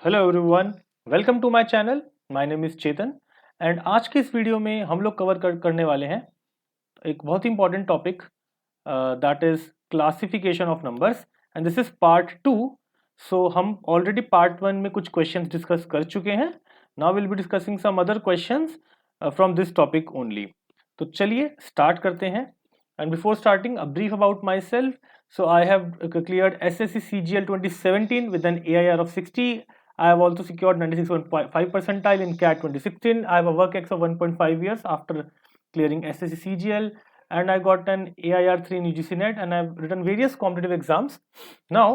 Hello everyone, welcome to my channel. My name is Chetan and आज के इस video में हम लोग करने वाले हैं एक बहुत ही important topic, that is classification of numbers and this is part 2। So हम ऑलरेडी पार्ट 1 में कुछ क्वेश्चंस डिस्कस कर चुके हैं। Now will be discussing some other questions from this topic only. तो चलिए स्टार्ट करते हैं। And before starting a brief about myself. So I have cleared SSC CGL 2017 with an AIR of 60. I have also secured 96.5 percentile in CAT 2016. I have a work ex of 1.5 years after clearing SSC CGL, and I got an AIR 3 in UGC NET, and I have written various competitive exams. Now,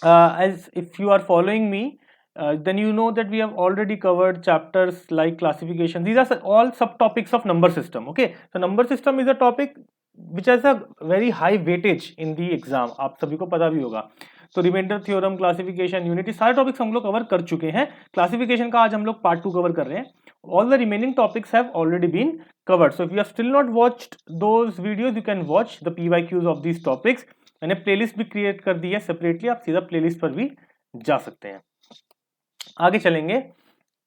as if you are following me, then you know that we have already covered chapters like classification. These are all subtopics of number system. Okay, so number system is a topic which has a very high weightage in the exam. आप सभी को पता भी होगा। तो remainder theorem, classification, unity, सारे topics हम लोग कवर कर चुके हैं। क्लासिफिकेशन का आज हम लोग पार्ट 2 कवर कर रहे हैं। All the remaining topics have already been covered. So if you have still not watched those videos, you can watch the PYQs of these topics. मैंने प्लेलिस्ट भी क्रिएट कर दी है सेपरेटली, आप सीधा प्लेलिस्ट पर भी जा सकते हैं। आगे चलेंगे,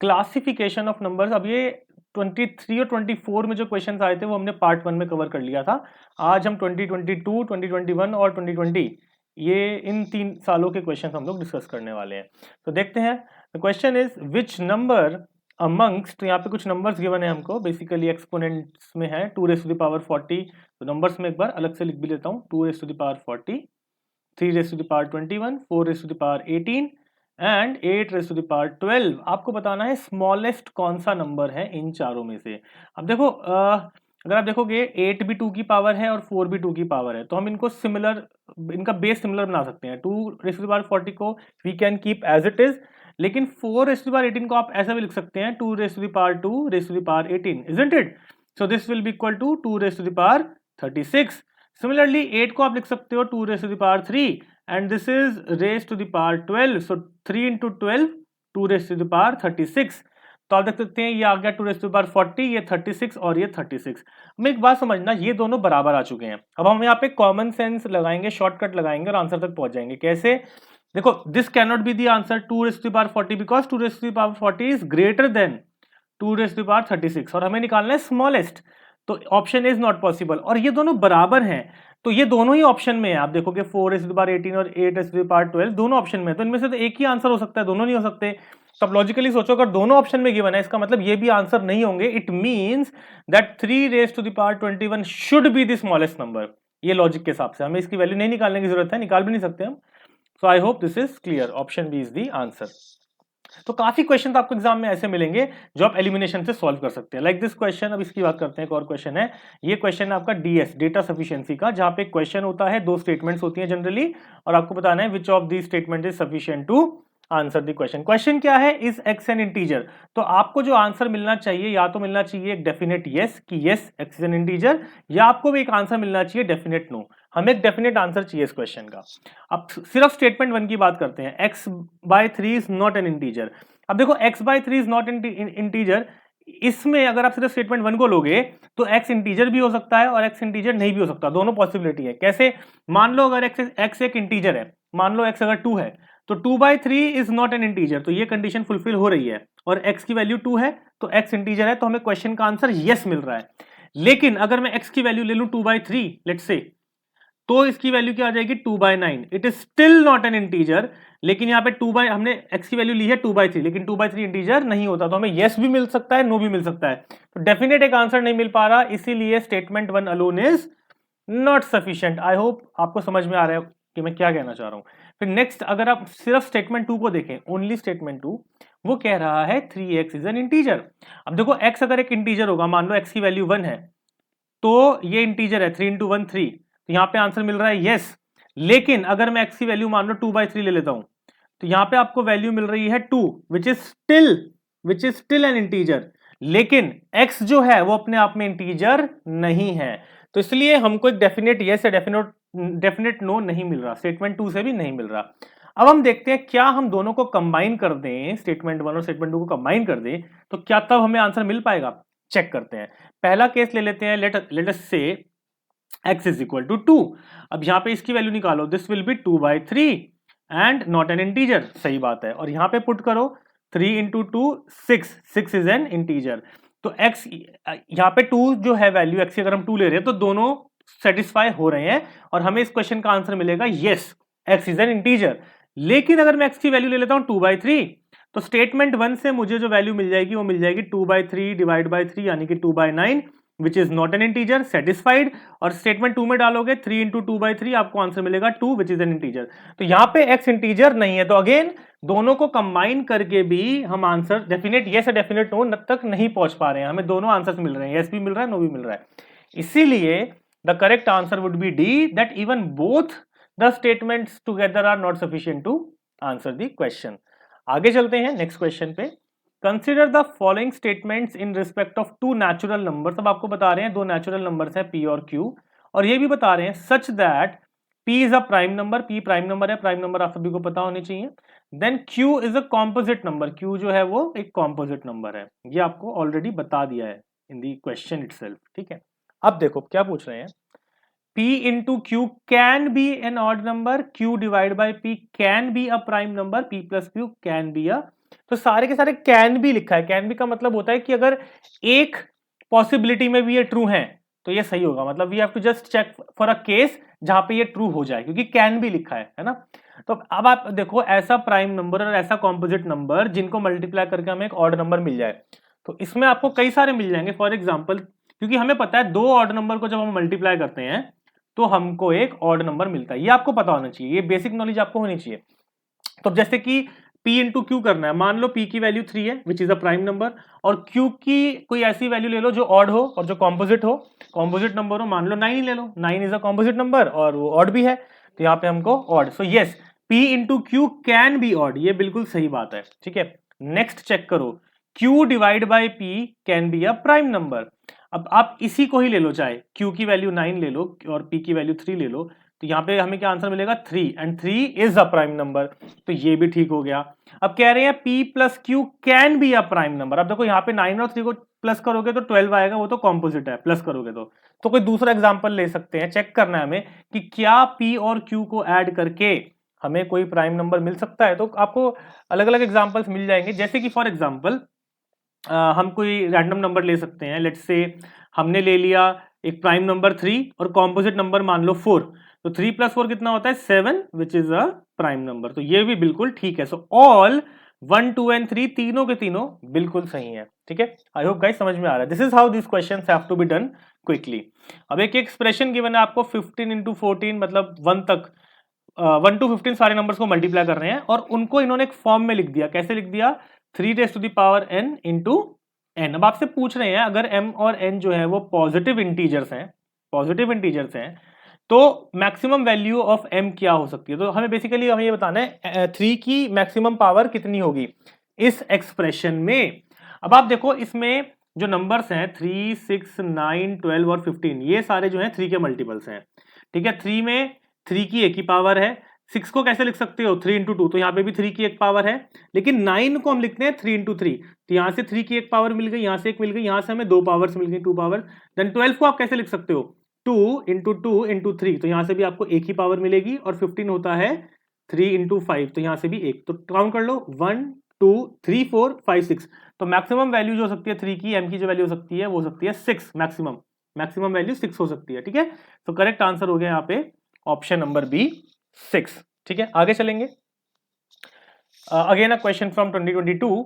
क्लासिफिकेशन ऑफ नंबर्स। अब ये 23 और 24 में जो क्वेश्चंस आए थे वो हमने पार्ट 1 में कवर कर लिया था। आज हम 2022, 2021 और 2020 ये इन 3 सालों के क्वेश्चंस हम लोग डिस्कस करने वाले हैं। तो देखते हैं। The question is which number amongst, तो यहाँ पे कुछ नंबर्स गिवन है हमको, बेसिकली एक्सपोनेंट्स में है 2 रेज़ टू द पावर 40। तो नंबर्स में एक बार अलग से लिख भी लेता हूँ, 2 raise to the power 40, 3 raise to the power 21, 4 raise to the power 18 and 8 raise to the power 12। आपको बताना है स्मॉलेस्ट कौन सा नंबर है इन चारों में से। अब देखो, अगर आप देखोगे 8 भी 2 की पावर है और 4 भी 2 की पावर है, तो हम इनको सिमिलर, इनका बेस सिमिलर बना सकते हैं। 2 रेज़ टू द पावर 40 को we can keep as it is, लेकिन 4 रेज़ टू द पावर 18 को आप ऐसा भी लिख सकते हैं 2 raise to the power 2 raise to the power 18, isn't it? So this will be equal to 2 raise to the power 36। Similarly 8 को आप लिख सकते हो 2 raise to the power 3 and this is raised to the power 12, so 3 into 12, 2 raised to the power 36। तो आप देख सकते हैं ये आ गया 2 raised to the power 40, ये 36 और ये 36। हमें एक बात समझना, ये दोनों बराबर आ चुके हैं। अब हम यहाँ पे कॉमन सेंस लगाएंगे, शॉर्टकट लगाएंगे और आंसर तक पहुंच जाएंगे। कैसे? देखो, this can not be the answer 2 raised to the power 40 because 2 raised to the power 40 is greater than 2 raised to the power 36 और हमें निकालना है स्मॉलेस्ट। तो ऑप्शन इज नॉट पॉसिबल, और ये दोनों बराबर हैं, तो ये दोनों ही ऑप्शन में है। आप देखोगे 4 रेज़ टू द पावर 18 और 8 रेज़ टू द पावर 12 दोनों ऑप्शन में, तो इनमें से तो एक ही आंसर हो सकता है, दोनों नहीं हो सकते। तो आप लॉजिकली सोचो, अगर दोनों ऑप्शन में गिवन है, इसका मतलब ये भी आंसर नहीं होंगे। It means that 3 raise to the power 21 should be the smallest number. ये लॉजिक के हिसाब से हमें इसकी वैल्यू नहीं निकालने की जरूरत है, निकाल भी नहीं सकते हम। So I hope this is clear. Option B is the answer. तो काफी क्वेश्चन आपको एग्जाम में ऐसे मिलेंगे जो आप एलिमिनेशन से सॉल्व कर सकते हैं, लाइक दिस क्वेश्चन। अब इसकी बात करते हैं, एक और क्वेश्चन है। ये क्वेश्चन है आपका डीएस, डेटा सफिशिएंसी का, जहां पे क्वेश्चन होता है, 2 स्टेटमेंट्स होती हैं जनरली, और आपको बताना है which of the statement is sufficient to answer the question. Question क्या है? Is x an integer? तो आपको जो आंसर मिलना चाहिए, या तो मिलना चाहिए एक डेफिनेट यस कि yes x is an integer, या आपको भी एक आंसर मिलना चाहिए डेफिनेट नो। हमें एक डेफिनेट आंसर चाहिए इस क्वेश्चन का। अब सिर्फ स्टेटमेंट 1 की बात करते हैं, x by 3 is not an integer. अब देखो, x by 3 is not integer, इसमें अगर आप सिर्फ स्टेटमेंट 1 को लोगे तो x इंटीजर भी हो सकता है और x इंटीजर नहीं भी हो सकता, दोनों पॉसिबिलिटी है। कैसे? मान लो अगर x एक इंटीजर है, मान लो x अगर 2 है, तो 2 by 3 is not an integer, तो ये कंडीशन फुलफिल हो रही है, और x की वैल्यू 2 है तो x इंटीजर है, तो हमें क्वेश्चन का आंसर यस मिल रहा है। लेकिन अगर मैं x की वैल्यू ले लूं 2 बाई 3 लेट्स से, तो इसकी वैल्यू क्या आ जाएगी 2 by 9। It is still not an integer, लेकिन यहाँ पे 2 बाई, हमने x की वैल्यू ली है 2 बाई 3, लेकिन 2 बाई 3 इंटीजर नहीं होता, तो हमें यस भी मिल सकता है, नो भी मिल सकता है। तो डेफिनेट एक आंसर नहीं मिल पा रहा, इसीलिए statement 1 alone is not sufficient. I hope आपको समझ में आ रहा है कि मैं क्या कहना चाह रहा हूं। फिर नेक्स्ट, अगर आप सिर्फ स्टेटमेंट 2 को देखें, ओनली स्टेटमेंट 2, वो कह रहा है 3x इज एन इंटीजर। अब देखो, x अगर एक इंटीजर होगा, मान लो x की वैल्यू 1 है, तो ये इंटीजर है, 3 इंटू 1 3, तो यहाँ पे आंसर मिल रहा है यस। लेकिन अगर मैं x की वैल्यू मान लो 2 बाई 3 ले लेता हूं, तो यहाँ पे आपको वैल्यू मिल रही है 2, which is still an integer, लेकिन x जो है वो अपने आप में इंटीजर नहीं है, तो इसलिए हमको एक डेफिनेट यस या डेफिनेट नो नहीं मिल रहा, स्टेटमेंट 2 से भी नहीं मिल रहा। अब हम देखते हैं, क्या हम दोनों को कंबाइन कर दें, स्टेटमेंट 1 और स्टेटमेंट 2 को कंबाइन कर दें, तो क्या तब हमें आंसर मिल पाएगा? चेक करते हैं। पहला केस ले लेते हैं, लेट अस से x इज इक्वल टू 2। अब यहां पे इसकी वैल्यू निकालो, this will B 2 by 3, and not an integer, सही बात है। और यहाँ पे पुट करो 3 into two 6 is an integer. तो x यहाँ पे 2 जो है वैल्यू x की अगर हम 2 ले रहे हैं तो दोनों सेटिस्फाई हो रहे हैं और हमें इस क्वेश्चन का आंसर मिलेगा yes x is an integer. लेकिन अगर मैं x की वैल्यू ले लेता हूं 2/3 तो स्टेटमेंट 1 से मुझे जो वैल्यू मिल जाएगी वो मिल जाएगी 2/3 डिवाइड बाई 3 यानी कि 2/9 which is not an integer, satisfied. और स्टेटमेंट 2 में डालोगे 3 इंटू 2/3 आपको आंसर मिलेगा 2 विच इज एन इंटीजर। तो यहां पे x इंटीजर नहीं है, तो अगेन दोनों को कंबाइन करके भी हम आंसर डेफिनेट यस या डेफिनेट नो तक नहीं पहुंच पा रहे हैं, हमें दोनों आंसर्स मिल रहे हैं, यस भी मिल रहा है, नो भी मिल रहा है। इसीलिए the correct answer would be D, that even both the statements together are not sufficient to answer the question. आगे चलते हैं नेक्स्ट क्वेश्चन पे। Consider the following statements in respect of two natural numbers. अब आपको बता रहे हैं दो नेचुरल नंबर्स हैं p और q, और ये भी बता रहे हैं such that p is a prime number, p prime number है, प्राइम नंबर आप सभी को पता होनी चाहिए। Then q is a composite number, q जो है वो एक कॉम्पोजिट नंबर है, ये आपको ऑलरेडी बता दिया है इन दी क्वेश्चन इटसेल्फ, ठीक है। अब देखो क्या पूछ रहे हैं, p into q can be an odd number, q divided by p can be a prime number, p plus q can be a, तो सारे के सारे कैन भी लिखा है। कैन भी का मतलब होता है कि अगर एक पॉसिबिलिटी में भी ये ट्रू है तो ये सही होगा, मतलब we have to just check for a case जहां पे ये ट्रू हो जाए, क्योंकि कैन भी लिखा है ना। तो अब आप देखो ऐसा प्राइम नंबर और ऐसा कॉम्पोजिट नंबर जिनको मल्टीप्लाई करके हमें एक ऑड नंबर मिल जाए, तो इसमें आपको कई सारे मिल जाएंगे। फॉर एग्जाम्पल, क्योंकि हमें पता है दो ऑड नंबर को जब हम मल्टीप्लाई करते हैं तो हमको एक ऑड नंबर मिलता है, ये आपको पता होना चाहिए, ये बेसिक नॉलेज आपको होनी चाहिए। तो जैसे कि p इंटू क्यू करना है, मान लो p की वैल्यू 3 है which is a prime number, और q की कोई ऐसी वैल्यू ले लो जो ऑड हो और जो कॉम्पोजिट हो, कॉम्पोजिट नंबर हो, मान लो 9 ही ले लो, 9 इज अ कॉम्पोजिट नंबर और वो ऑड भी है, तो यहाँ पे हमको odd, so yes p into Q can be odd, ये बिल्कुल सही बात है, ठीक है। नेक्स्ट चेक करो, q divide by p can be a prime number. अब आप इसी को ही ले लो, चाहे q की वैल्यू 9 ले लो और p की वैल्यू 3 ले लो, तो यहाँ पे हमें क्या आंसर मिलेगा 3, and 3 is a prime number, तो ये भी ठीक हो गया। अब कह रहे हैं p plus Q can be a prime number. अब देखो यहाँ पे 9 और 3 को प्लस करोगे तो 12 आएगा, वो तो कॉम्पोजिट है, प्लस करोगे तो कोई दूसरा एग्जांपल ले सकते हैं, चेक करना है हमें कि क्या p और q को ऐड करके हमें कोई प्राइम नंबर मिल सकता है। तो आपको अलग अलग एग्जाम्पल्स मिल जाएंगे, जैसे कि फॉर एग्जाम्पल हम कोई रैंडम नंबर ले सकते हैं, लेट्स से हमने ले लिया एक प्राइम नंबर 3 और कॉम्पोजिट नंबर मान लो 4, तो 3 प्लस 4 कितना होता है 7 which is a prime number, तो ये भी बिल्कुल ठीक है। सो ऑल 1 2 एंड 3 तीनों के तीनों बिल्कुल सही है, ठीक है। आई होप गाइस समझ में आ रहा है। This is how this questions have to be done quickly. अब एक एक्सप्रेशन गिवन है आपको 15 इंटू 14 मतलब 1 तक 1 to 15 सारे नंबर्स को मल्टीप्लाई कर रहे हैं और उनको इन्होंने एक फॉर्म में लिख दिया। कैसे लिख दिया? 3 raised to the power n into n. अब आपसे पूछ रहे हैं अगर m और n जो है वो पॉजिटिव इंटीजर्स हैं, तो मैक्सिमम वैल्यू ऑफ m क्या हो सकती है। तो हमें बेसिकली हमें ये बताना है 3 की मैक्सिमम पावर कितनी होगी इस एक्सप्रेशन में। अब आप देखो इसमें जो नंबर्स हैं 3, 6, 9, 12 और 15, ये सारे जो हैं 3 के मल्टीपल्स हैं, ठीक है। 3 में 3 की एक ही पावर है। 6 को कैसे लिख सकते हो 3 इंटू 2, तो यहाँ पे भी 3 की एक पावर है, लेकिन 9 को हम लिखते हैं 3 इंटू 3, तो यहाँ से 3 की एक पावर मिल गई, यहाँ से एक मिल गई, यहाँ से हमें 2 पावर्स मिल गई, 2 पावर। देन 12 को आप कैसे लिख सकते हो 2 इंटू 2 इंटू 3, तो यहाँ से भी आपको एक ही पावर मिलेगी, और 15 होता है 3 इंटू 5, तो यहाँ से भी एक, तो काउंट कर लो 1 2 3 4 5 6, तो मैक्सिमम वैल्यू जो हो सकती है 3 की, m की जो वैल्यू हो सकती है वो हो सकती है 6, मैक्सिमम वैल्यू 6 हो सकती है, ठीक है। तो करेक्ट आंसर हो गया यहाँ पे ऑप्शन नंबर बी 6, ठीक है। आगे चलेंगे। Again a question from 2022,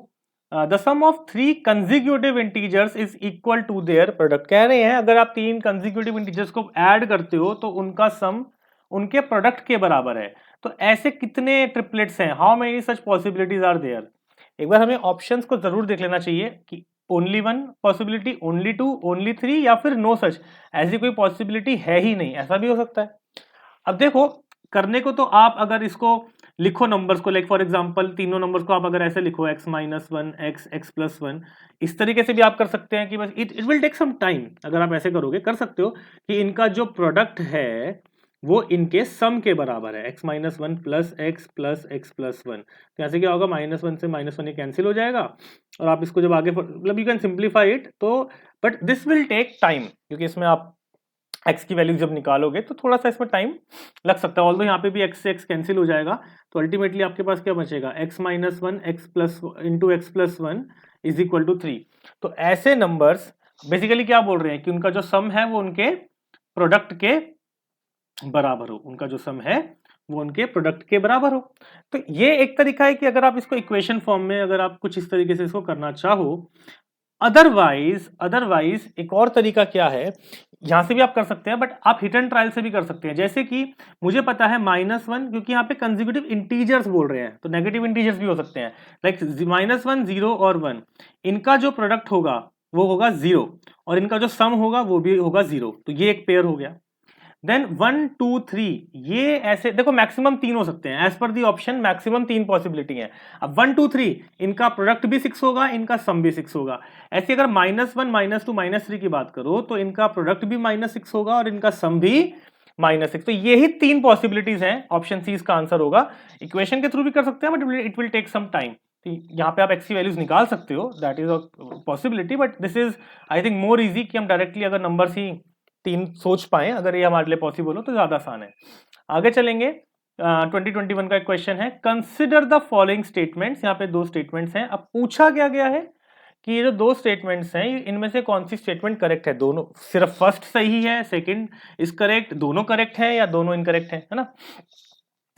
the sum of 3 consecutive integers is equal to their product. कह रहे हैं अगर आप 3 कंसेक्यूटिव इंटीजर्स को ऐड करते हो तो उनका सम उनके प्रोडक्ट के बराबर है। तो ऐसे कितने ट्रिपलेट्स हैं, how many such possibilities are there. एक बार हमें ऑप्शंस को जरूर देख लेना चाहिए कि ओनली 1 पॉसिबिलिटी, ओनली 2, ओनली 3, या फिर नो सच, ऐसी कोई पॉसिबिलिटी है ही नहीं, ऐसा भी हो सकता है। अब देखो करने को तो आप अगर इसको लिखो नंबर्स को, लाइक फॉर एग्जांपल तीनों नंबर्स को आप अगर ऐसे लिखो x माइनस 1 x प्लस 1, इस तरीके से भी आप कर सकते हैं कि बस it will take some time. अगर आप ऐसे करोगे कर सकते हो कि इनका जो प्रोडक्ट है वो इनके सम के बराबर है, x minus 1 plus x plus 1, तो यहाँ से क्या होगा -1 से -1 ये कैंसिल हो जाएगा, और आप इसको जब आगे मतलब यू कैन सिंप्लीफाई इट, तो but this will take time, क्योंकि इसमें आप एक्स की वैल्यू जब निकालोगे तो थोड़ा सा इसमें टाइम लग सकता है, ऑल्दो यहाँ पे भी एक्स से एक्स कैंसिल हो जाएगा, तो अल्टीमेटली आपके पास क्या बचेगा, x minus one x plus into x plus one is equal to 3। तो ऐसे नंबर्स बेसिकली क्या बोल रहे हैं कि उनका जो सम है वो उनके प्रोडक्ट के बराबर हो, उनका जो सम है वो उनके प्रोडक्ट के बराबर हो। तो ये एक तरीका है कि अगर आप इसको इक्वेशन फॉर्म में अगर आप कुछ इस तरीके से इसको करना चाहो। अदरवाइज एक और तरीका क्या है, यहां से भी आप कर सकते हैं, बट आप हिट एंड ट्रायल से भी कर सकते हैं। जैसे कि मुझे पता है -1, क्योंकि यहाँ पे कंसेक्यूटिव इंटीजर्स बोल रहे हैं, तो नेगेटिव इंटीजर्स भी हो सकते हैं, लाइक -1 0 और 1, इनका जो प्रोडक्ट होगा वो होगा 0 और इनका जो सम होगा वो भी होगा 0, तो ये एक पेयर हो गया। देन 1 2 3, ये ऐसे देखो मैक्सिमम 3 हो सकते हैं, as per the option maximum 3 possibility है। अब 1 2 3 इनका प्रोडक्ट भी 6 होगा, इनका सम भी 6 होगा। ऐसे अगर -1 -2 -3 की बात करो तो इनका प्रोडक्ट भी -6 होगा और इनका सम भी -6। तो ये ही 3 पॉसिबिलिटीज हैं, ऑप्शन सी इसका आंसर होगा। इक्वेशन के थ्रू भी कर सकते हैं but it will take some time. यहाँ पे आप एक्स की वैल्यूज निकाल सकते हो, that is a possibility, but this is I think more easy कि हम डायरेक्टली अगर नंबर्स ही 3 सोच पाए, अगर ये हमारे लिए पॉसिबल हो तो ज्यादा आसान है। आगे चलेंगे, 2021 का एक क्वेश्चन है, कंसिडर द फॉलोइंग स्टेटमेंट्स। यहाँ पे 2 स्टेटमेंट्स हैं। अब पूछा क्या गया है कि ये जो 2 स्टेटमेंट्स हैं इनमें से कौन सी स्टेटमेंट करेक्ट है। दोनों, सिर्फ फर्स्ट सही है, सेकंड इज करेक्ट, दोनों करेक्ट है या दोनों इनकरेक्ट है ना।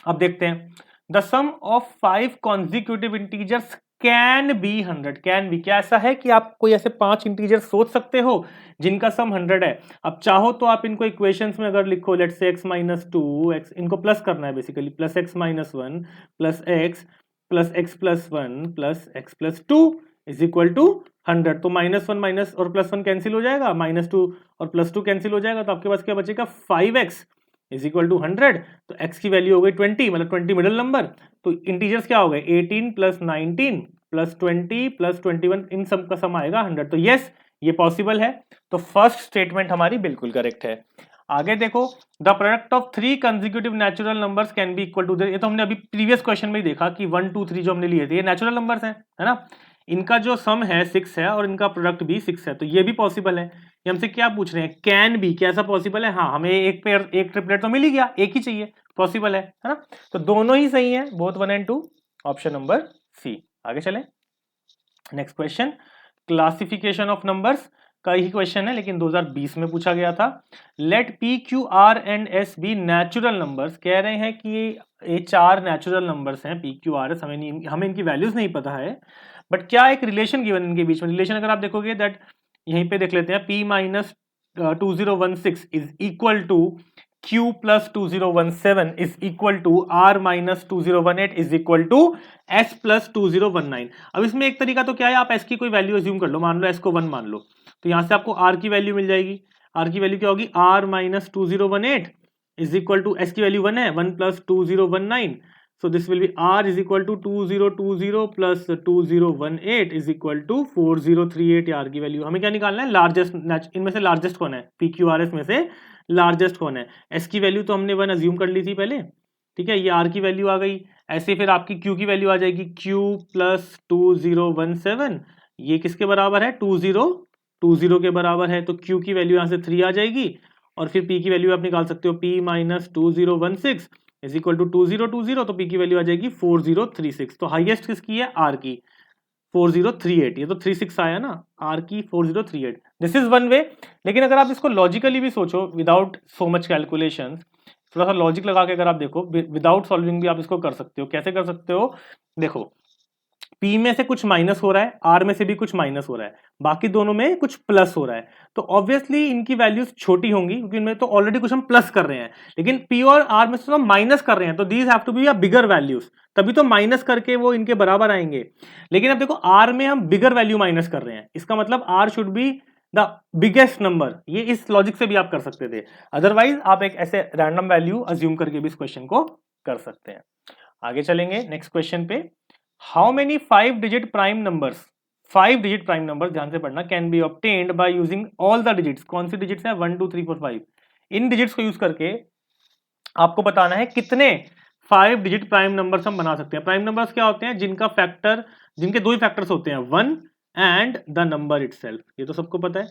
अब देखते हैं, the sum of 5 consecutive integers can be 100। Can be, क्या ऐसा है कि आप कोई ऐसे 5 इंटीजर सोच सकते हो जिनका सम 100 है। अब चाहो तो आप इनको इक्वेशंस में अगर लिखो, let's say x minus 2 x, इनको प्लस करना है basically, plus x minus 1 plus x plus 1 plus x plus 2 is equal to 100। तो -1 माइनस और +1 कैंसिल हो जाएगा, -2 और +2 कैंसिल हो जाएगा, तो आपके पास क्या बचेगा, 5x इज इक्वल टू 100। तो x की वैल्यू हो गई 20, मतलब 20 मिडिल नंबर। तो इंटीजर्स क्या हो गए, 18 प्लस 19 प्लस 20 प्लस 21, इन सब का सम आएगा 100। तो यस, ये पॉसिबल है। तो फर्स्ट स्टेटमेंट हमारी बिल्कुल करेक्ट है। आगे देखो, the product of 3 consecutive natural numbers can be equal to, ये तो हमने अभी प्रीवियस क्वेश्चन में ही देखा कि 1 2 3 जो हमने लिए थे ये नेचुरल नंबर्स हैं, है ना। इनका जो सम है 6 है और इनका प्रोडक्ट भी 6 है, तो ये भी पॉसिबल है। ये हमसे क्या पूछ रहे हैं, कैन बी, क्या ऐसा पॉसिबल है। हाँ, हमें एक पेयर, एक ट्रिपलेट तो मिल ही गया, एक ही चाहिए, पॉसिबल है ना। तो दोनों ही सही है, both 1 and 2, option number C. आगे चलें, next question, classification of numbers का ही क्वेश्चन है, लेकिन 2020 में पूछा गया था। Let p q r and s be natural numbers. कह रहे हैं कि ये 4 नेचुरल नंबर्स हैं, पी क्यू आर एस, हमें इनकी वैल्यूज नहीं पता है, बट क्या एक रिलेशन गिवन इनके बीच में। रिलेशन अगर आप देखोगे दैट, यहीं पे देख लेते हैं, p minus 2016 is equal to q plus 2017 is equal to r minus 2018 is equal to s plus 2019। अब इसमें एक तरीका तो क्या है, आप s की कोई वैल्यू अज्यूम कर लो, मान लो s को 1 मान लो, तो यहां से आपको r की वैल्यू मिल जाएगी। r की वैल्यू क्या होगी, r minus 2018 is equal to, s की वैल्यू 1 है, 1 plus 2019, so this will be r is equal to 2020 plus 2018 is equal to 4038। r की वैल्यू हमें क्या निकालना है, लार्जेस्ट, इनमें से लार्जेस्ट कौन है, पी क्यू आर एस में से लार्जेस्ट कौन है। s की वैल्यू तो हमने 1 अज्यूम कर ली थी पहले, ठीक है, ये r की वैल्यू आ गई। ऐसे फिर आपकी q की वैल्यू आ जाएगी, q प्लस 2017, ये किसके बराबर है, 2020 के बराबर है, तो q की वैल्यू यहाँ से 3 आ जाएगी। और फिर p की वैल्यू आप निकाल सकते हो, p minus 2016 is equal to 2020, तो p की वैल्यू आ जाएगी 4036। तो हाईएस्ट किसकी है, r की, 4038, ये तो 36 आया ना, r की 4038। This is one way. लेकिन अगर आप इसको लॉजिकली भी सोचो, विदाउट सो मच कैलकुलेशंस, थोड़ा सा लॉजिक लगा के अगर आप देखो, विदाउट सॉल्विंग भी आप इसको कर सकते हो। कैसे कर सकते हो, देखो, P में से कुछ माइनस हो रहा है, R में से भी कुछ माइनस हो रहा है, बाकी दोनों में कुछ प्लस हो रहा है, तो ऑब्वियसली इनकी वैल्यूज छोटी होंगी, क्योंकि इनमें तो ऑलरेडी कुछ हम प्लस कर रहे हैं, लेकिन P और R में से हम माइनस कर रहे हैं, तो these have to be a bigger values, तभी तो माइनस करके वो इनके बराबर आएंगे। लेकिन अब देखो, R में हम बिगर वैल्यू माइनस कर रहे हैं, इसका मतलब R should be the biggest number. ये इस लॉजिक से भी आप कर सकते थे, अदरवाइज आप एक ऐसे रैंडम वैल्यू अज्यूम करके भी इस क्वेश्चन को कर सकते हैं। आगे चलेंगे नेक्स्ट क्वेश्चन पे, how many 5 digit prime numbers, 5 digit prime number, ध्यान से पढ़ना, can be obtained by using all the digits. कौन सी डिजिट्स हैं, 1 2 3 4 5, इन डिजिट्स को यूज करके आपको बताना है कितने 5 डिजिट प्राइम नंबर्स हम बना सकते हैं। प्राइम नंबर्स क्या होते हैं, जिनका फैक्टर, जिनके दो ही फैक्टर्स होते हैं, 1 एंड द नंबर इटसेल्फ, ये तो सबको पता है।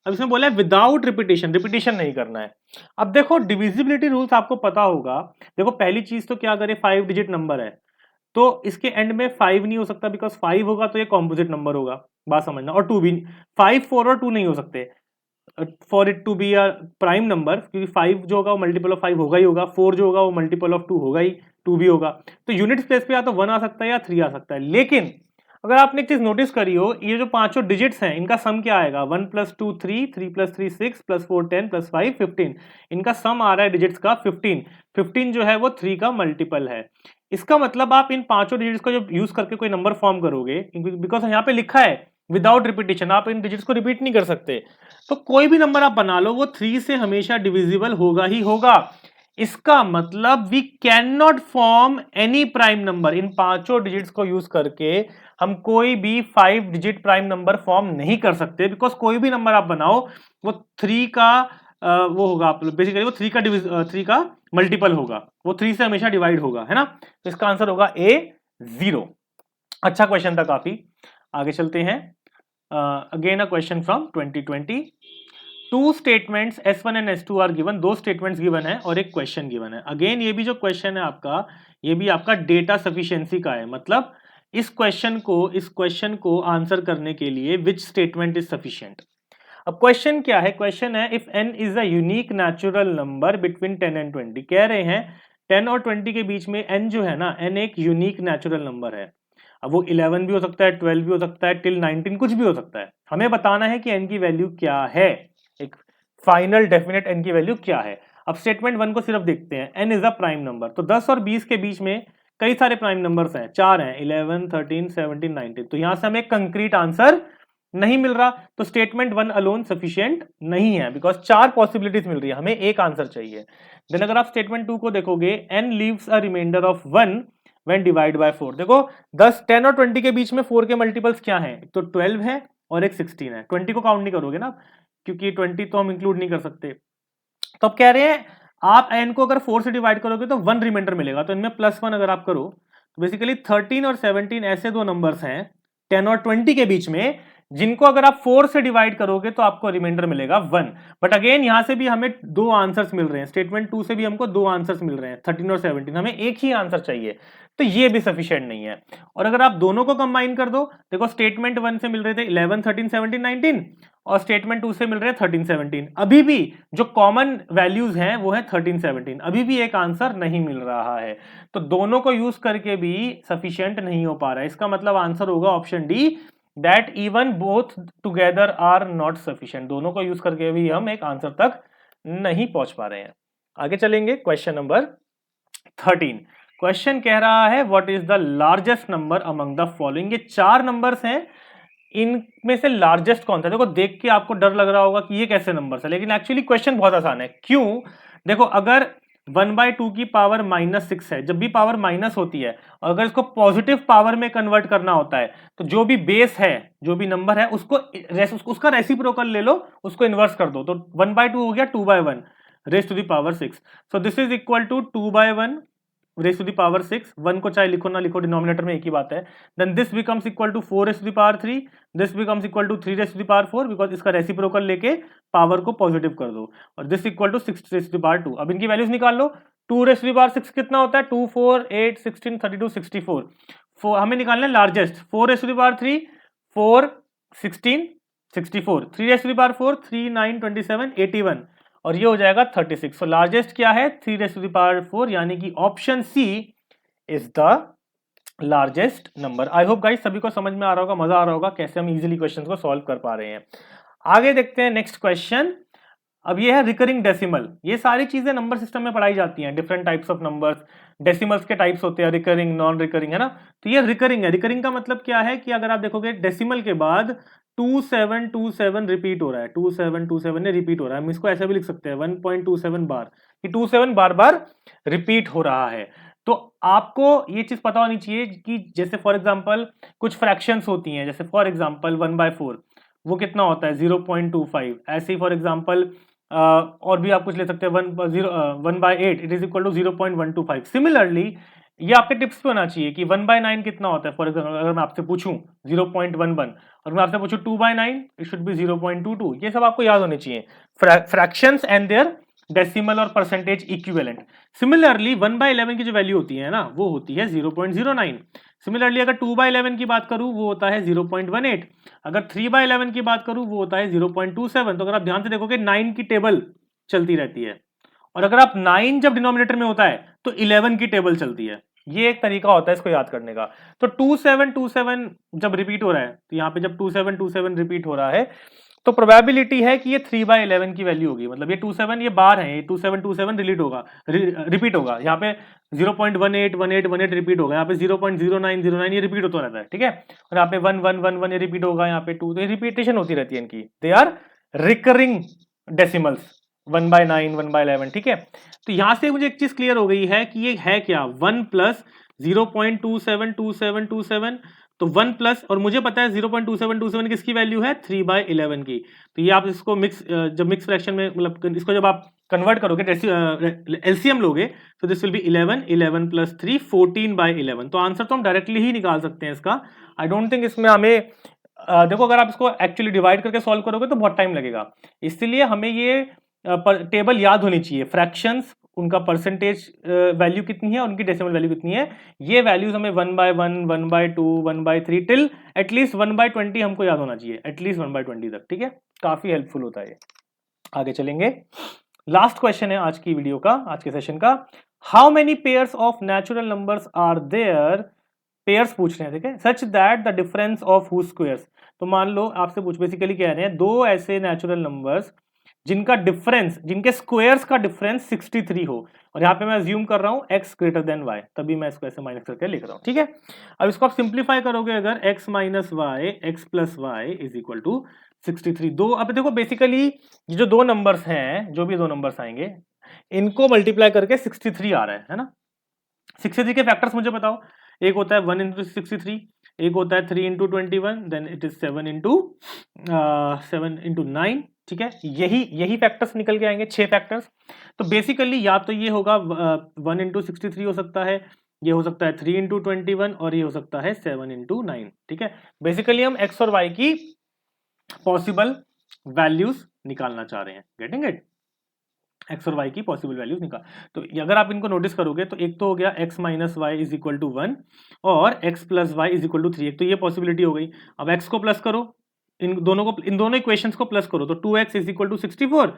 अब इसमें बोला है विदाउट रिपीटेशन, रिपीटेशन नहीं करना है। अब देखो डिविजिबिलिटी रूल्स आपको पता होगा। देखो पहली चीज तो क्या करे, 5 डिजिट नंबर है तो इसके एंड में 5 नहीं हो सकता, बिकॉज 5 होगा तो ये कॉम्पोजिट नंबर होगा, बात समझना। और 2 भी, 5 4 और 2 नहीं हो सकते for it to be a prime number, क्योंकि 5 जो होगा वो मल्टीपल ऑफ 5 होगा ही होगा, 4 जो होगा वो मल्टीपल ऑफ 2 होगा ही, 2 भी होगा। तो यूनिट प्लेस पे या तो 1 आ सकता है या 3 आ सकता है। लेकिन अगर आपने एक चीज नोटिस करी हो, ये जो पांचों डिजिट्स हैं इनका सम क्या आएगा, 1 + 2 3, 3 + 3 6, +4 10, +5 15, इनका सम आ रहा है डिजिट्स का 15। 15 जो है वो 3 का मल्टीपल है। इसका मतलब आप इन पांचों डिजिट्स को जब यूज करके कोई नंबर फॉर्म करोगे, बिकॉज यहाँ पे लिखा है विदाउट रिपीटेशन, आप इन डिजिट्स को रिपीट नहीं कर सकते, तो कोई भी नंबर आप बना लो वो 3 से हमेशा डिविजिबल होगा ही होगा। इसका मतलब we can not form any prime number, इन पांचों डिजिट्स को यूज करके हम कोई भी 5 डिजिट प्राइम नंबर फॉर्म नहीं कर सकते, बिकॉज कोई भी नंबर आप बनाओ वो 3 का वो होगा, बेसिकली वो 3 का मल्टीपल होगा, वो 3 से हमेशा डिवाइड होगा, है ना। तो इसका आंसर होगा ए 0। अच्छा क्वेश्चन था काफी। आगे चलते हैं। Again a question from 2020। Two statements S1 and S2 are given, दो स्टेटमेंट्स गिवन है और एक क्वेश्चन गिवन है। अगेन ये भी जो क्वेश्चन है आपका, ये भी आपका डेटा सफिशिएंसी का है, मतलब इस क्वेश्चन को आंसर करने के लिए विच स्टेटमेंट इज सफिशिएंट। अब क्वेश्चन क्या है, क्वेश्चन है if n is a unique natural number between 10 and 20। कह रहे हैं 10 और 20 के बीच में n जो है ना, n एक यूनिक नेचुरल नंबर है। अब वो 11 भी हो सकता है, 12 भी हो सकता है, टिल 19 कुछ भी हो सकता है। हमें बताना है कि n की वैल्यू क्या है, एक फाइनल डेफिनेट n की वैल्यू क्या है। अब स्टेटमेंट 1 को सिर्फ देखते हैं, n is a prime number, तो 10 और 20 के बीच में कई सारे प्राइम नंबर्स हैं, 4 हैं, 11 13 17 19। तो यहां से हमें कंक्रीट आंसर नहीं मिल रहा, तो स्टेटमेंट 1 अलोन सफिशिएंट नहीं है, बिकॉज 4 पॉसिबिलिटीज मिल रही है, हमें एक आंसर चाहिए। देन अगर आप स्टेटमेंट 2 को देखोगे, n leaves a remainder of 1 when divide by 4। देखो 10 10 और 20 के बीच में 4 के मल्टीपल्स क्या हैं, तो 12 है और एक 16 है। 20 को काउंट नहीं करोगे ना, क्योंकि 20 तो हम इंक्लूड नहीं कर सकते। तो अब कह रहे हैं आप n को अगर 4 से डिवाइड करोगे तो 1 रिमाइंडर मिलेगा, तो इनमें +1 अगर आप करो तो बेसिकली 13 और 17 ऐसे दो नंबर्स हैं 10 और 20 के बीच में, जिनको अगर आप 4 से डिवाइड करोगे तो आपको रिमाइंडर मिलेगा 1। बट अगेन यहां से भी हमें दो आंसर्स मिल रहे हैं, स्टेटमेंट 2 से भी हमको दो आंसर्स मिल रहे हैं 13 और 17, हमें एक ही आंसर चाहिए, तो ये भी सफिशिएंट नहीं है। और अगर आप दोनों को कंबाइन कर दो, देखो स्टेटमेंट 1 से मिल रहे थे 11 13 17 19 और स्टेटमेंट 2 से मिल रहे हैं 13 17, अभी भी जो कॉमन वैल्यूज हैं वो है 13 17, अभी भी एक आंसर नहीं मिल रहा है। तो दोनों को यूज करके भी सफिशिएंट नहीं हो पा रहा है, इसका मतलब आंसर होगा option D, that even both together are not sufficient. दोनों को यूज करके भी हम एक आंसर तक नहीं पहुंच पा रहे हैं। आगे चलेंगे, क्वेश्चन नंबर 13। क्वेश्चन कह रहा है what is the largest number among the following. ये 4 नंबर्स हैं, इनमें से लार्जेस्ट कौन सा। देखो देख के आपको डर लग रहा होगा कि ये कैसे नंबर्स है, लेकिन एक्चुअली क्वेश्चन बहुत आसान है। क्यों, देखो अगर 1/2 की पावर -6 है, जब भी पावर माइनस होती है, और अगर इसको पॉजिटिव पावर में कन्वर्ट करना होता है, तो जो भी बेस है, जो भी नंबर है, उसका रेसिप्रोकल ले लो, उसको इन्वर्स कर दो, तो 1/2 हो गया 2/1 raise to the power 6। So this is equal to 2/1 raise to the power 6। 1 को चाहे लिखो ना लिखो, डिनोमिनेटर में एक ही बात है। Then this becomes equal to 4 raise to the power 3, this becomes equal to 3 raise to the power 4, because इसका रेसिप्रोकल लेके पावर को पॉजिटिव कर दो, और this equal to 6 raise to the power 2। अब इनकी वैल्यूज निकाल लो। 2 रेस टू द पावर 6 कितना होता है, 2 4 8 16 32 64। हमें निकालना है largest. 4 raise to the power 3 4 16 64, 3 raise to the power 4 3 9 27 81, और ये हो जाएगा 36। सो लार्जेस्ट क्या है, 3 रेज़ टू द पावर 4, यानी कि option C is the largest number. I hope guys सभी को समझ में आ रहा होगा, मजा आ रहा होगा कैसे हम इजीली क्वेश्चंस को सॉल्व कर पा रहे हैं। आगे देखते हैं नेक्स्ट क्वेश्चन। अब ये है रिकरिंग डेसिमल। ये सारी चीजें नंबर सिस्टम में पढ़ाई जाती हैं, different types of numbers, decimals के टाइप्स होते हैं, रिकरिंग नॉन रिकरिंग, है ना। तो ये रिकरिंग है। रिकरिंग का मतलब क्या है कि अगर आप देखोगे डेसिमल के बाद 2727 रिपीट हो रहा है, 2727 ने रिपीट हो रहा है, हम इसको ऐसे भी लिख सकते हैं 1.27 बार, कि 27 बार बार रिपीट हो रहा है। तो आपको ये चीज पता होनी चाहिए कि जैसे फॉर एग्जांपल कुछ फ्रैक्शंस होती हैं, जैसे फॉर एग्जांपल 1/4 वो कितना होता है 0.25। ऐसे ही फॉर एग्जांपल और भी आप कुछ ले सकते हैं 1/8 it is equal to 0.125। Similarly ये आपके टिप्स पे होना चाहिए कि 1/9 कितना होता है। फॉर एग्जाम्पल अगर मैं आपसे पूछूं 0.11 और मैं आपसे पूछूं 2/9, इट शुड बी 0.22। ये सब आपको याद होने चाहिए, फ्रैक्शंस एंड देयर डेसिमल और परसेंटेज इक्विवेलेंट। सिमिलरली 1/11 की जो वैल्यू होती है ना, वो होती है 0.09। सिमिलरली अगर 2/11 की बात करूं वो होता है 0.18। अगर 3/11 की बात करूं वो होता है 0.27। तो अगर आप ध्यान से देखोगे 9 की टेबल चलती रहती है, और अगर आप 9 जब डिनोमिनेटर में होता है तो 11 की टेबल चलती है। ये एक तरीका होता है इसको याद करने का। तो 2727 जब रिपीट हो रहा है, तो यहाँ पे जब 2727 रिपीट हो रहा है तो प्रोबेबिलिटी है कि ये 3/11 की वैल्यू होगी। मतलब ये 27 ये बार है, ये 2727 रिपीट होगा। यहाँ पे 0.181818 रिपीट होगा, यहाँ पे 0.0909 ये रिपीट होता रहता है, ठीक है। और यहाँ पे 1111 ये रिपीट होगा, यहाँ पे 2, तो ये रिपीटेशन होती रहती है इनकी। दे आर रिकरिंग डेसिमल्स, 1/9 1/11, ठीक है। तो यहां से मुझे एक चीज क्लियर हो गई है कि ये है क्या, 1 प्लस 0.272727। तो 1 प्लस, और मुझे पता है 0.2727 किसकी वैल्यू है, 3/11 की। तो ये आप इसको जब मिक्स फ्रैक्शन में, मतलब इसको जब आप कन्वर्ट करोगे, एलसीएम लोगे, तो दिस विल बी 11, 11 प्लस 3, 14/11। तो आंसर तो हम डायरेक्टली ही निकाल सकते हैं इसका। आई डोंट थिंक इसमें हमें देखो, अगर आप इसको एक्चुअली डिवाइड करके सॉल्व करोगे तो बहुत टाइम लगेगा। इसलिए हमें ये टेबल याद होनी चाहिए, फ्रैक्शंस, उनका परसेंटेज वैल्यू कितनी है, उनकी डेसिमल वैल्यू कितनी है। ये वैल्यूज हमें 1/1, 1/2, 1/3 टिल एटलीस्ट 1/20 हमको याद होना चाहिए, एटलीस्ट 1/20 तक, ठीक है। काफी हेल्पफुल होता है ये। आगे चलेंगे, लास्ट क्वेश्चन है आज की वीडियो का, आज के सेशन का। How many pairs of natural numbers are there, pairs पूछ रहे हैं, ठीक है, such that the difference of two squares. तो मान लो आपसे बेसिकली कह रहे हैं दो ऐसे नेचुरल नंबर्स जिनका डिफरेंस, जिनके स्क्वायर्स का डिफरेंस 63 हो, और यहाँ पे मैं अज्यूम कर रहा हूँ x ग्रेटर देन y, तभी मैं इसको ऐसे माइनस करके लिख रहा हूँ, ठीक है। अब इसको आप सिंप्लीफाई करोगे, अगर x minus y x plus y is equal to 63। दो, अब देखो बेसिकली ये जो दो नंबर्स हैं, जो भी दो नंबर्स आएंगे, इनको मल्टीप्लाई करके 63 आ रहा है ना। 63 के फैक्टर्स मुझे बताओ। एक होता है 1 इंटू 63, एक होता है 3 into 21, then it is 7 into 9, ठीक है। यही फैक्टर्स निकल के आएंगे, 6 फैक्टर्स। तो बेसिकली या तो ये होगा 1 इंटू 63 हो सकता है, ये हो सकता है 3 इंटू 21, और ये हो सकता है 7 इंटू 9, ठीक है। बेसिकली हम x और y की पॉसिबल वैल्यूज निकालना चाह रहे हैं, गेटिंग इट, एक्स और वाई की पॉसिबल वैल्यूज निकाल। तो अगर आप इनको नोटिस करोगे तो एक तो हो गया x minus y is equal to 1 और x plus y is equal to 3, एक तो ये पॉसिबिलिटी हो गई। अब x को प्लस करो, इन दोनों इक्वेशंस को प्लस करो, तो 2x is equal to 64,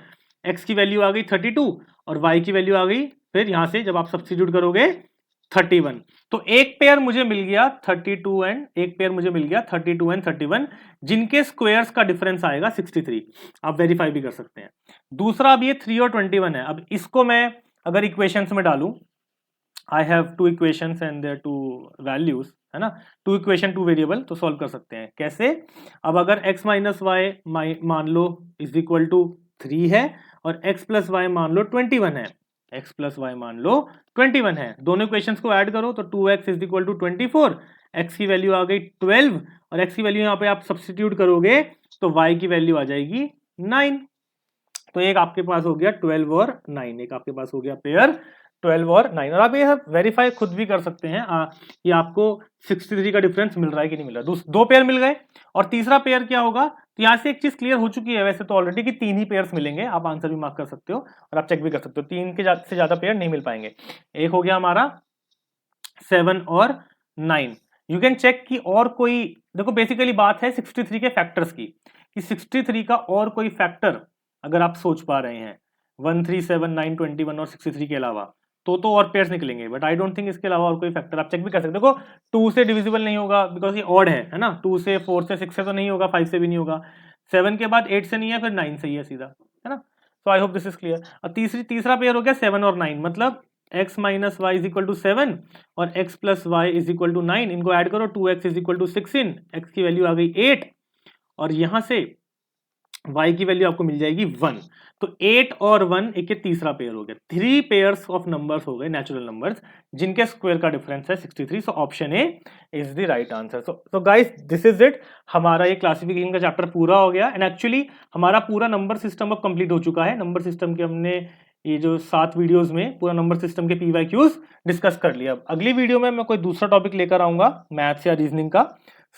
x की वैल्यू आ गई 32 और y की वैल्यू आ गई, फिर यहां से जब आप सब्स्टिट्यूट करोगे 31। तो एक पेयर मुझे मिल गया 32 एंड एक पेयर मुझे मिल गया 32 एंड 31, जिनके स्क्वायर्स का डिफरेंस आएगा 63। आप वेरीफाई भी कर सकते हैं। दूसरा, अब ये 3 और 21 है, अब इसको मैं अगर इक्वेशंस में डालूं, I have 2 equations and their 2 values, है ना, 2 इक्वेशन 2 वेरिएबल, तो सॉल्व कर सकते हैं कैसे। अब अगर x माइनस वाई मान लो इज इक्वल टू 3 है और x प्लस वाई मान लो 21 है, x प्लस वाई मान लो 21 है, दोनों इक्वेशंस को ऐड करो तो 2x is equal to 24, x की वैल्यू आ गई 12 और x की वैल्यू यहाँ पे आप सब्स्टिट्यूट करोगे तो y की वैल्यू आ जाएगी 9। तो एक आपके पास हो गया 12 और 9, एक आपके पास हो गया पेयर 12 और 9। और आप ये वेरीफाई खुद भी कर सकते हैं, ये आपको 63 का डिफरेंस मिल रहा है कि नहीं मिल रहा। दो पेयर मिल गए, और तीसरा पेयर क्या होगा, तो यहाँ से एक चीज क्लियर हो चुकी है वैसे तो ऑलरेडी, कि 3 ही पेयर्स मिलेंगे। आप आंसर भी मार्क कर सकते हो और आप चेक भी कर सकते हो, 3 के से ज्यादा पेयर नहीं मिल पाएंगे। एक हो गया हमारा 7 और 9। यू कैन चेक कि और कोई, देखो बेसिकली बात है 63 के फैक्टर्स की, कि 63 का और कोई फैक्टर अगर आप सोच पा रहे हैं 1, 3, 7, 9, 21 और 63 के अलावा, तो और पेयर्स निकलेंगे, बट आई डोंट थिंक इसके अलावा और कोई फैक्टर। आप चेक भी कर सकते हो। देखो 2 से डिविजिबल नहीं होगा बिकॉज ये ऑड है ना, 2 से, 4 से, 6 से तो नहीं होगा, 5 से भी नहीं होगा, 7 के बाद 8 से नहीं है, फिर 9 से ही है सीधा, है ना। So I hope this is clear. और तीसरा पेयर हो गया 7 और 9, मतलब x minus y is equal to 7 और x plus y is equal to 9, इनको ऐड करो, 2x is equal to 16, x की वैल्यू आ गई 8 और यहां से y की वैल्यू आपको मिल जाएगी 1। तो 8 और 1 एक तीसरा पेयर हो गया, 3 पेयर्स ऑफ नंबर्स हो गए, नेचुरल नंबर्स, जिनके स्क्वायर का डिफरेंस है 63। So option A is the right answer. So guys this is it, हमारा ये क्लासिफिकेशन का चैप्टर पूरा हो गया, एंड एक्चुअली हमारा पूरा नंबर सिस्टम अब कंप्लीट हो चुका है। नंबर सिस्टम के हमने ये जो 7 वीडियोस में पूरा नंबर सिस्टम के PYQs डिस्कस कर लिया। अब अगली वीडियो में मैं कोई दूसरा टॉपिक लेकर आऊँगा मैथ्स या रीजनिंग का।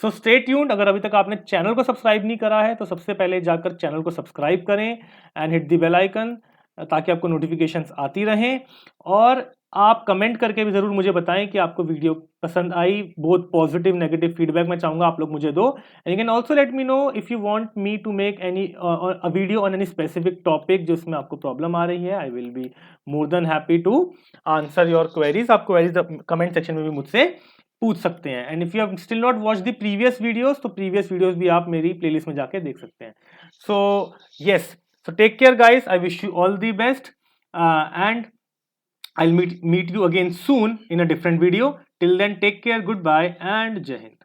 So stay tuned. अगर अभी तक आपने चैनल को सब्सक्राइब नहीं करा है तो सबसे पहले जाकर चैनल को सब्सक्राइब करें and hit the bell icon, ताकि आपको नोटिफिकेशंस आती रहें। और आप कमेंट करके भी ज़रूर मुझे बताएं कि आपको वीडियो पसंद आई। बहुत पॉजिटिव नेगेटिव फीडबैक मैं चाहूँगा आप लोग मुझे दो। And you can also let me know if you want me to make any a video on any specific topic जिसमें आपको प्रॉब्लम आ रही है। I will be more than happy to answer your queries. आप queries comment section में भी मुझसे पूछ सकते हैं। And if you have still not watch the previous videos, तो प्रीवियस वीडियोस भी आप मेरी प्लेलिस्ट में जाके देख सकते हैं। So yes, so take care guys, I wish you all the best, and I'll meet you again soon in a different video. Till then, take care, goodbye and Jai Hind.